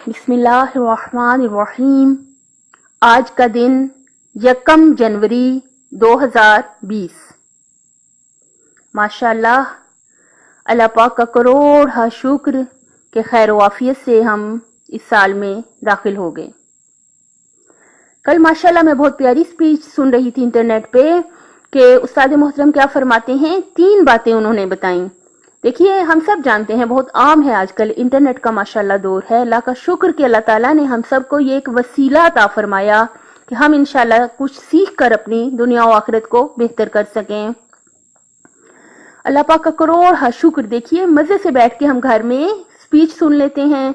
بسم اللہ الرحمن الرحیم۔ آج کا دن 1 جنوری 2020۔ ماشاءاللہ، اللہ پاک کا کروڑ ہا شکر کہ خیر و عافیت سے ہم اس سال میں داخل ہو گئے۔ کل ماشاءاللہ میں بہت پیاری سپیچ سن رہی تھی انٹرنیٹ پہ کہ استاد محترم کیا فرماتے ہیں، 3 باتیں انہوں نے بتائیں۔ دیکھیے، ہم سب جانتے ہیں، بہت عام ہے آج کل انٹرنیٹ کا ماشاءاللہ دور ہے۔ اللہ کا شکر کہ اللہ تعالیٰ نے ہم سب کو یہ ایک وسیلہ عطا فرمایا کہ ہم انشاءاللہ کچھ سیکھ کر اپنی دنیا و آخرت کو بہتر کر سکیں۔ اللہ پاک کا کروڑ ہا شکر۔ دیکھیے، مزے سے بیٹھ کے ہم گھر میں سپیچ سن لیتے ہیں،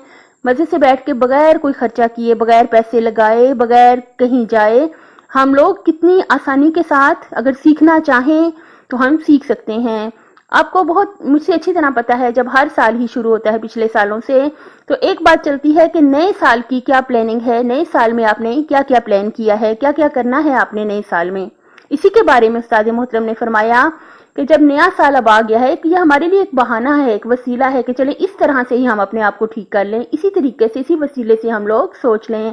مزے سے بیٹھ کے بغیر کوئی خرچہ کیے، بغیر پیسے لگائے، بغیر کہیں جائے، ہم لوگ کتنی آسانی کے ساتھ اگر سیکھنا چاہیں تو ہم سیکھ سکتے ہیں۔ آپ کو بہت مجھ سے اچھی طرح پتا ہے، جب ہر سال ہی شروع ہوتا ہے پچھلے سالوں سے، تو ایک بات چلتی ہے کہ نئے سال کی کیا پلاننگ ہے، نئے سال میں آپ نے کیا کیا پلان کیا ہے، کیا کیا کرنا ہے آپ نے نئے سال میں۔ اسی کے بارے میں استاد محترم نے فرمایا کہ جب نیا سال اب آ گیا ہے کہ یہ ہمارے لیے ایک بہانہ ہے، ایک وسیلہ ہے کہ چلے اس طرح سے ہی ہم اپنے آپ کو ٹھیک کر لیں، اسی طریقے سے، اسی وسیلے سے ہم لوگ سوچ لیں۔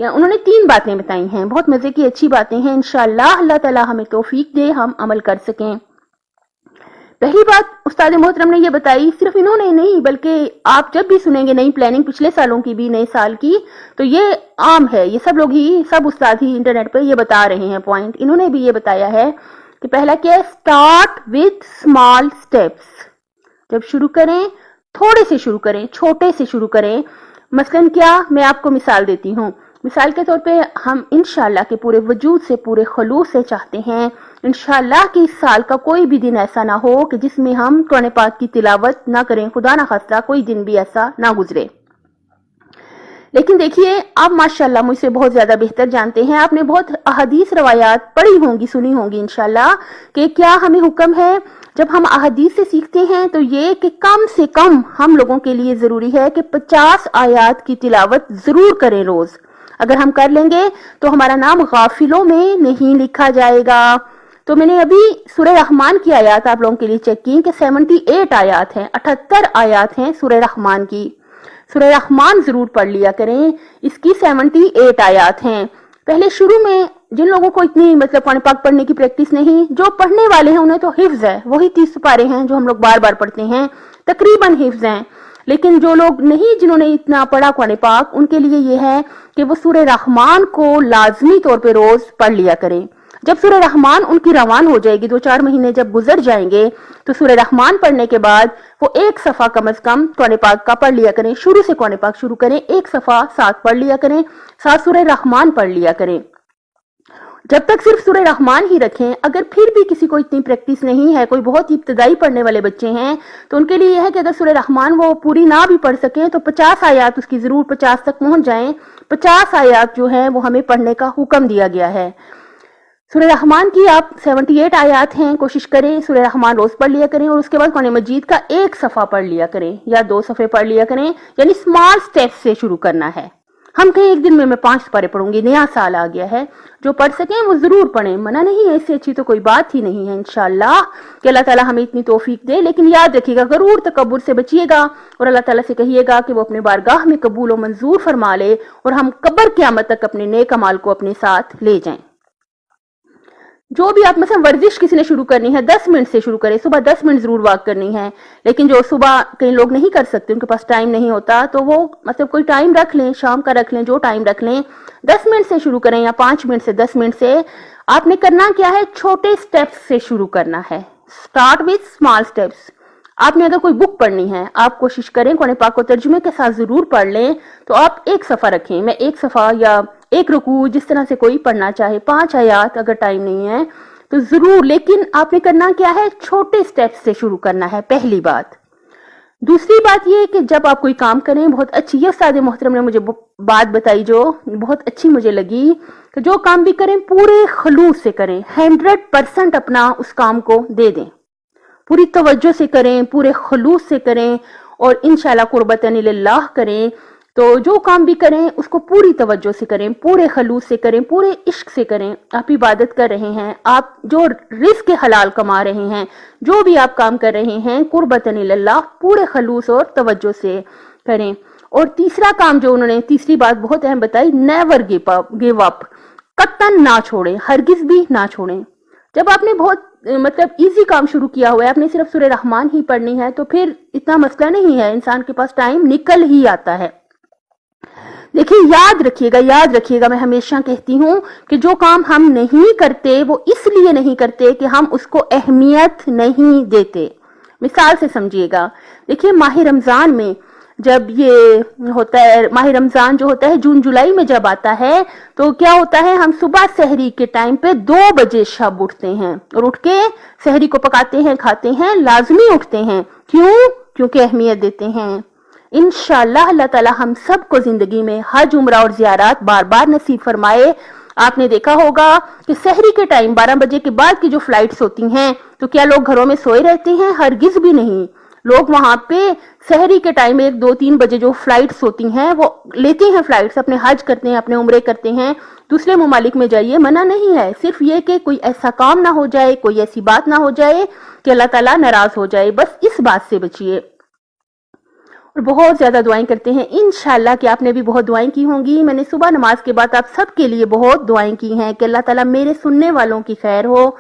انہوں نے 3 باتیں بتائی ہیں، بہت مزے کی اچھی باتیں ہیں۔ انشاءاللہ اللہ تعالی ہمیں توفیق دے، ہم عمل کر سکیں۔ پہلی بات استاد محترم نے یہ بتائی، صرف انہوں نے نہیں بلکہ آپ جب بھی سنیں گے نئی پلاننگ پچھلے سالوں کی بھی، نئے سال کی، تو یہ عام ہے، یہ سب لوگ ہی، سب استاد ہی انٹرنیٹ پہ یہ بتا رہے ہیں پوائنٹ۔ انہوں نے بھی یہ بتایا ہے کہ پہلا کیا ہے، اسٹارٹ وتھ اسمال اسٹیپس۔ جب شروع کریں تھوڑے سے شروع کریں، چھوٹے سے شروع کریں۔ مثلاً کیا، میں آپ کو مثال دیتی ہوں۔ مثال کے طور پہ ہم انشاءاللہ کے پورے وجود سے، پورے خلوص سے چاہتے ہیں انشاءاللہ کہ اس سال کا کوئی بھی دن ایسا نہ ہو کہ جس میں ہم قرآن پاک کی تلاوت نہ کریں، خدا نہ خواستہ کوئی دن بھی ایسا نہ گزرے۔ لیکن دیکھیے، آپ ماشاءاللہ مجھ سے بہت زیادہ بہتر جانتے ہیں، آپ نے بہت احادیث روایات پڑھی ہوں گی، سنی ہوں گی انشاءاللہ، کہ کیا ہمیں حکم ہے جب ہم احادیث سے سیکھتے ہیں تو یہ کہ کم سے کم ہم لوگوں کے لیے ضروری ہے کہ 50 آیات کی تلاوت ضرور کریں روز۔ اگر ہم کر لیں گے تو ہمارا نام غافلوں میں نہیں لکھا جائے گا۔ تو میں نے ابھی سورہ رحمان کی آیات آپ لوگوں کے لیے چیک کی کہ 78 آیات ہیں، 78 آیات ہیں سورہ رحمان کی۔ سورہ رحمان ضرور پڑھ لیا کریں، اس کی 78 آیات ہیں۔ پہلے شروع میں جن لوگوں کو اتنی قرآن پاک پڑھنے کی پریکٹس نہیں، جو پڑھنے والے ہیں انہیں تو حفظ ہے، وہی 30 پارے ہیں جو ہم لوگ بار بار پڑھتے ہیں، تقریباً حفظ ہیں۔ لیکن جو لوگ نہیں، جنہوں نے اتنا پڑھا قرآن پاک، ان کے لیے یہ ہے کہ وہ سورہ رحمان کو لازمی طور پہ روز پڑھ لیا کریں۔ جب سورہ رحمان ان کی روان ہو جائے گی، 2-4 مہینے جب گزر جائیں گے، تو سورہ رحمان پڑھنے کے بعد وہ 1 صفحہ کم از کم قرآن پاک کا پڑھ لیا کریں۔ شروع سے قرآن پاک شروع کریں، 1 صفحہ ساتھ پڑھ لیا کریں، ساتھ سورہ رحمان پڑھ لیا کریں۔ جب تک صرف سورہ رحمان ہی رکھیں۔ اگر پھر بھی کسی کو اتنی پریکٹس نہیں ہے، کوئی بہت ابتدائی پڑھنے والے بچے ہیں، تو ان کے لیے یہ ہے کہ اگر سورہ رحمان وہ پوری نہ بھی پڑھ سکیں تو 50 آیات اس کی ضرور 50 تک پہنچ جائیں۔ 50 آیات جو ہیں وہ ہمیں پڑھنے کا حکم دیا گیا ہے۔ سورہ رحمان کی آپ 78 آیات ہیں، کوشش کریں سورہ رحمان روز پڑھ لیا کریں، اور اس کے بعد قرآن مجید کا 1 صفحہ پڑھ لیا کریں یا 2 صفحے پڑھ لیا کریں، یعنی اسمال سٹیپ سے شروع کرنا ہے۔ ہم کہیں ایک دن میں 5 پارے پڑھوں گی، نیا سال آ گیا ہے، جو پڑھ سکیں وہ ضرور پڑھیں، منع نہیں ہے، اس سے اچھی تو کوئی بات ہی نہیں ہے انشاءاللہ کہ اللہ تعالیٰ ہمیں اتنی توفیق دے۔ لیکن یاد رکھیے گا، غرور تکبر سے بچیے گا، اور اللہ تعالیٰ سے کہیے گا کہ وہ اپنے بارگاہ میں قبول و منظور فرما لے، اور ہم قبر قیامت تک اپنے نیک اعمال کو اپنے ساتھ لے جائیں۔ جو بھی آپ مثلا ورزش کسی نے شروع کرنی ہے، 10 منٹ سے شروع کریں، صبح 10 منٹ ضرور واک کرنی ہے۔ لیکن جو صبح کئی لوگ نہیں کر سکتے، ان کے پاس ٹائم نہیں ہوتا، تو وہ کوئی ٹائم رکھ لیں، شام کا رکھ لیں، جو ٹائم رکھ لیں، 10 منٹ سے شروع کریں یا 5 منٹ سے 10 منٹ سے۔ آپ نے کرنا کیا ہے، چھوٹے سٹیپس سے شروع کرنا ہے۔ Start with small steps. آپ نے اگر کوئی بک پڑھنی ہے، آپ کوشش کریں قرآن پاک کو ترجمے کے ساتھ ضرور پڑھ لیں، تو آپ 1 صفحہ رکھیں، میں 1 صفحہ یا 1 رکوع، جس طرح سے کوئی پڑھنا چاہے، 5 آیات اگر ٹائم نہیں ہے تو ضرور۔ لیکن آپ نے کرنا کیا ہے، چھوٹے سٹیپس سے شروع کرنا ہے، پہلی بات۔ دوسری بات یہ کہ جب آپ کوئی کام کریں، بہت اچھی، یہ استاد محترم نے مجھے بات بتائی جو بہت اچھی مجھے لگی، کہ جو کام بھی کریں پورے خلوص سے کریں، 100% اپنا اس کام کو دے دیں، پوری توجہ سے کریں، پورے خلوص سے کریں، اور انشاءاللہ قربتاً اللہ کریں۔ تو جو کام بھی کریں اس کو پوری توجہ سے کریں، پورے خلوص سے کریں، پورے عشق سے کریں۔ آپ عبادت کر رہے ہیں، آپ جو رزق حلال کما رہے ہیں، جو بھی آپ کام کر رہے ہیں، قربتاً اللہ پورے خلوص اور توجہ سے کریں۔ اور تیسرا کام جو انہوں نے تیسری بات بہت اہم بتائی, نیور گیو اپ, قطعاً نہ چھوڑیں, ہرگز بھی نہ چھوڑیں. جب آپ نے بہت ایزی کام شروع کیا ہوا ہے, آپ نے صرف سورہ رحمان ہی پڑھنی ہے, تو پھر اتنا مسئلہ نہیں ہے, انسان کے پاس ٹائم نکل ہی آتا ہے. دیکھیں یاد رکھیے گا, میں ہمیشہ کہتی ہوں کہ جو کام ہم نہیں کرتے وہ اس لیے نہیں کرتے کہ ہم اس کو اہمیت نہیں دیتے. مثال سے سمجھیے گا, دیکھیے ماہ رمضان میں جب یہ ہوتا ہے, ماہ رمضان جو ہوتا ہے جون جولائی میں جب آتا ہے, تو کیا ہوتا ہے, ہم صبح سحری کے ٹائم پہ 2 بجے شب اٹھتے ہیں اور اٹھ کے سحری کو پکاتے ہیں, کھاتے ہیں, لازمی اٹھتے ہیں. کیونکہ اہمیت دیتے ہیں. انشاءاللہ اللہ تعالی ہم سب کو زندگی میں حج, عمرہ اور زیارات بار بار نصیب فرمائے. آپ نے دیکھا ہوگا کہ سحری کے ٹائم 12 بجے کے بعد کی جو فلائٹس ہوتی ہیں, تو کیا لوگ گھروں میں سوئے رہتے ہیں؟ ہرگز بھی نہیں. لوگ وہاں پہ سحری کے ٹائم 1, 2, 3 بجے جو فلائٹس ہوتی ہیں وہ لیتے ہیں فلائٹس, اپنے حج کرتے ہیں, اپنے عمرے کرتے ہیں, دوسرے ممالک میں جائیے, منع نہیں ہے, صرف یہ کہ کوئی ایسا کام نہ ہو جائے, کوئی ایسی بات نہ ہو جائے کہ اللہ تعالیٰ ناراض ہو جائے. بس اس بات سے بچیے. اور بہت زیادہ دعائیں کرتے ہیں انشاءاللہ کہ آپ نے بھی بہت دعائیں کی ہوں گی. میں نے صبح نماز کے بعد آپ سب کے لیے بہت دعائیں کی ہیں کہ اللہ تعالیٰ میرے سننے والوں کی خیر ہو,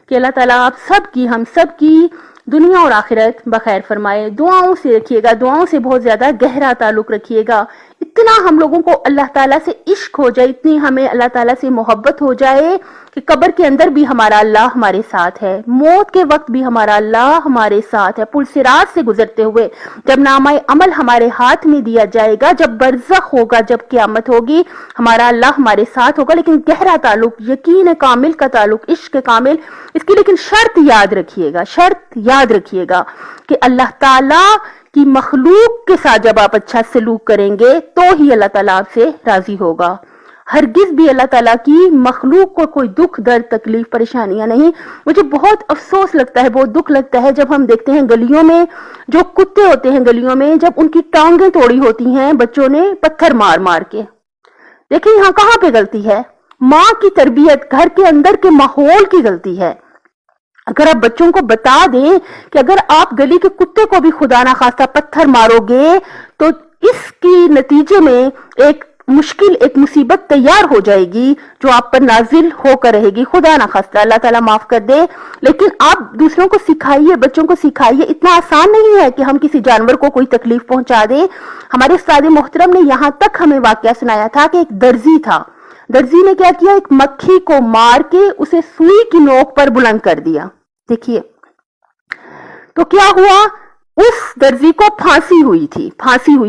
کہ اللہ تعالیٰ آپ سب کی, ہم سب کی دنیا اور آخرت بخیر فرمائے. دعاؤں سے رکھیے گا, دعاؤں سے بہت زیادہ گہرا تعلق رکھیے گا. اتنا ہم لوگوں کو اللہ تعالیٰ سے عشق ہو جائے, اتنی ہمیں اللہ تعالیٰ سے محبت ہو جائے کہ قبر کے اندر بھی ہمارا اللہ ہمارے ساتھ ہے, موت کے وقت بھی ہمارا اللہ ہمارے ساتھ ہے, پل صراط سے گزرتے ہوئے جب نامہ عمل ہمارے ہاتھ میں دیا جائے گا, جب برزخ ہوگا, جب قیامت ہوگی, ہمارا اللہ ہمارے ساتھ ہوگا. لیکن گہرا تعلق, یقین کامل کا تعلق, عشق کامل, اس کی لیکن شرط یاد رکھیے گا کہ اللہ تعالیٰ کی مخلوق کے ساتھ جب آپ اچھا سلوک کریں گے تو ہی اللہ تعالیٰ آپ سے راضی ہوگا. ہرگز بھی اللہ تعالیٰ کی مخلوق کو کوئی دکھ, درد, تکلیف, پریشانیاں نہیں. مجھے بہت افسوس لگتا ہے, بہت دکھ لگتا ہے جب ہم دیکھتے ہیں گلیوں میں جو کتے ہوتے ہیں, گلیوں میں جب ان کی ٹانگیں توڑی ہوتی ہیں بچوں نے پتھر مار مار کے. دیکھیں یہاں کہاں پہ غلطی ہے؟ ماں کی تربیت, گھر کے اندر کے ماحول کی غلطی ہے. اگر آپ بچوں کو بتا دیں کہ اگر آپ گلی کے کتے کو بھی خدا نہ خواستہ پتھر مارو گے تو اس کی نتیجے میں ایک مشکل, ایک مصیبت تیار ہو جائے گی جو آپ پر نازل ہو کر رہے گی, خدا نہ خواستہ, اللہ تعالیٰ معاف کر دے. لیکن آپ دوسروں کو سکھائیے, بچوں کو سکھائیے. اتنا آسان نہیں ہے کہ ہم کسی جانور کو کوئی تکلیف پہنچا دیں. ہمارے استاد محترم نے یہاں تک ہمیں واقعہ سنایا تھا کہ ایک درزی تھا, درزی نے کیا کیا, ایک مکھی کو مار کے اسے سوئی کی نوک پر بلند کر دیا. دیکھیے تو کیا ہوا, اس درزی کو پھانسی ہوئی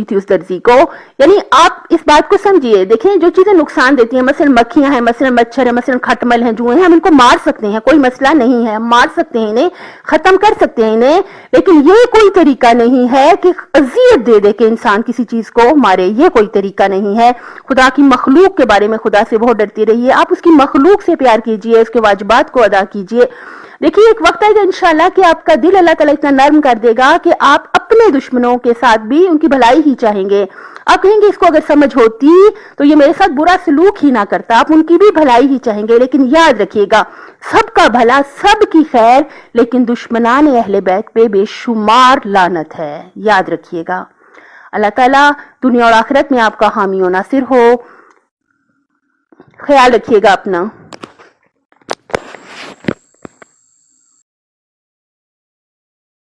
تھی اس درزی کو. یعنی آپ اس بات کو سمجھیے. دیکھیں جو چیزیں نقصان دیتی ہیں, مثلا مکھیاں ہیں, مثلا مچھر ہیں, مثلا کھٹمل ہیں, جوئیں ہیں, ہم ان کو مار سکتے ہیں, کوئی مسئلہ نہیں ہے, مار سکتے ہیں انہیں, ختم کر سکتے ہیں انہیں. لیکن یہ کوئی طریقہ نہیں ہے کہ اذیت دے دے کے انسان کسی چیز کو مارے, یہ کوئی طریقہ نہیں ہے. خدا کی مخلوق کے بارے میں خدا سے بہت ڈرتے رہیے. آپ اس کی مخلوق سے پیار کیجئے, اس کے واجبات کو ادا کیجئے. دیکھیے ایک وقت آئے گا انشاءاللہ کہ آپ کا دل اللہ تعالیٰ اتنا نرم کر دے گا کہ آپ اپنے دشمنوں کے ساتھ بھی ان کی بھلائی ہی چاہیں گے. آپ کہیں گے اس کو اگر سمجھ ہوتی تو یہ میرے ساتھ برا سلوک ہی نہ کرتا, آپ ان کی بھی بھلائی ہی چاہیں گے. لیکن یاد رکھیے گا, سب کا بھلا, سب کی خیر, لیکن دشمنان اہل بیت پہ بے شمار لعنت ہے. یاد رکھیے گا. اللہ تعالیٰ دنیا اور آخرت میں آپ کا حامی و ناصر ہو. خیال رکھیے گا اپنا.